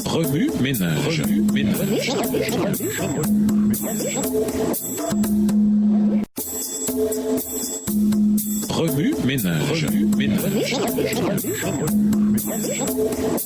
Remue ménage. Remue ménage.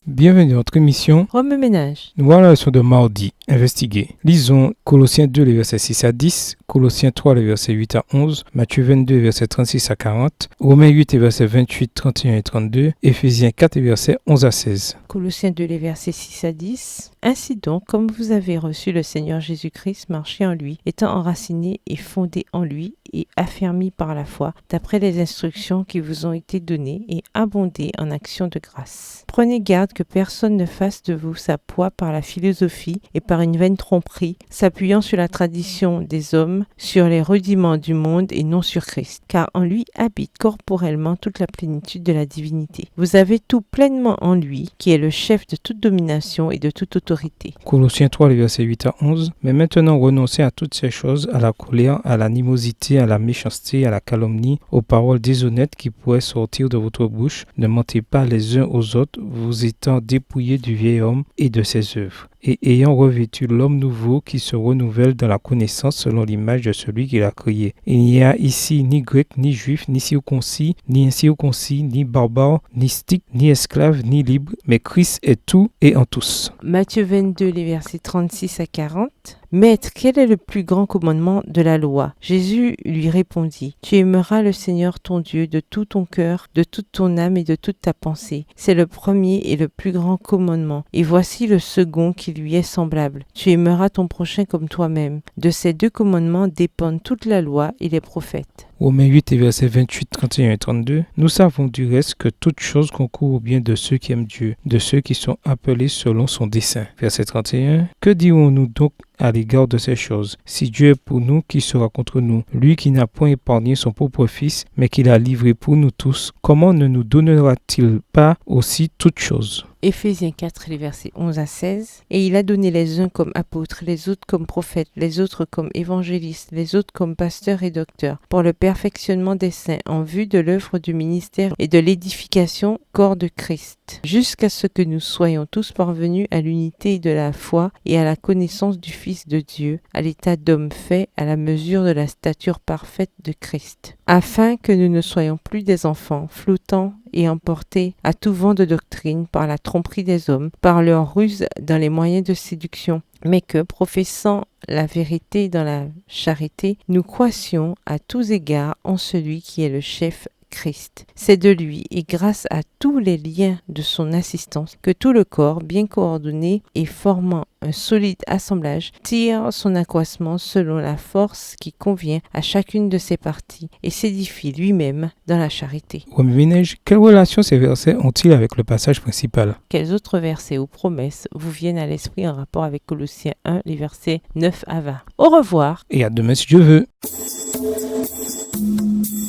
Bienvenue à notre émission Remue ménage. Nous voilà la leçon de mardi. Investiguer. Lisons Colossiens 2, les versets 6 à 10, Colossiens 3, les versets 8 à 11, Matthieu 22, versets 36 à 40, Romains 8, les versets 28, 31 et 32, Éphésiens 4, les versets 11 à 16. Colossiens 2, les versets 6 à 10. Ainsi donc, comme vous avez reçu le Seigneur Jésus-Christ, marchez en lui, étant enracinés et fondés en lui et affermis par la foi, d'après les instructions qui vous ont été données et abondez en actions de grâce. Prenez garde que personne ne fasse de vous sa proie par la philosophie et par une vaine tromperie, s'appuyant sur la tradition des hommes, sur les rudiments du monde et non sur Christ, car en lui habite corporellement toute la plénitude de la divinité. Vous avez tout pleinement en lui, qui est le chef de toute domination et de toute autorité. Colossiens 3, les versets 8 à 11. Mais maintenant renoncez à toutes ces choses, à la colère, à l'animosité, à la méchanceté, à la calomnie, aux paroles déshonnêtes qui pourraient sortir de votre bouche. Ne mentez pas les uns aux autres, vous étant dépouillés du vieil homme et de ses œuvres, et ayant revêtu l'homme nouveau qui se renouvelle dans la connaissance selon l'image de celui qui l'a créé. Il n'y a ici ni grec, ni juif, ni circoncis, ni incirconcis, ni barbare, ni scythe, ni esclave, ni libre, mais Christ est tout et en tous. Matthieu 22, les versets 36 à 40. Maître, quel est le plus grand commandement de la loi? Jésus lui répondit, tu aimeras le Seigneur ton Dieu de tout ton cœur, de toute ton âme et de toute ta pensée. C'est le premier et le plus grand commandement. Et voici le second qui lui est semblable. Tu aimeras ton prochain comme toi-même. De ces deux commandements dépendent toute la loi et les prophètes. Romains 8 et versets 28, 31 et 32. Nous savons du reste que toute chose concourt au bien de ceux qui aiment Dieu, de ceux qui sont appelés selon son dessein. Verset 31. Que dirons-nous donc à l'égard de ces choses? Si Dieu est pour nous, qui sera contre nous? Lui qui n'a point épargné son propre Fils, mais qui l'a livré pour nous tous, comment ne nous donnera-t-il pas aussi toutes choses? Éphésiens 4, les versets 11 à 16. Et il a donné les uns comme apôtres, les autres comme prophètes, les autres comme évangélistes, les autres comme pasteurs et docteurs, pour le perfectionnement des saints, en vue de l'œuvre du ministère et de l'édification corps de Christ, jusqu'à ce que nous soyons tous parvenus à l'unité de la foi et à la connaissance du Fils de Dieu, à l'état d'homme fait à la mesure de la stature parfaite de Christ, afin que nous ne soyons plus des enfants flottants et emportés à tout vent de doctrine par la tromperie des hommes, par leur ruse dans les moyens de séduction, mais que, professant la vérité dans la charité, nous croissions à tous égards en celui qui est le chef Christ. C'est de lui et grâce à tous les liens de son assistance que tout le corps, bien coordonné et formant un solide assemblage, tire son accroissement selon la force qui convient à chacune de ses parties et s'édifie lui-même dans la charité. Remue ménage, quelle relation ces versets ont-ils avec le passage principal? Quels autres versets ou promesses vous viennent à l'esprit en rapport avec Colossiens 1, les versets 9 à 20? Au revoir. Et à demain si Dieu veut.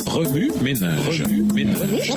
Remue ménage. Remue ménage.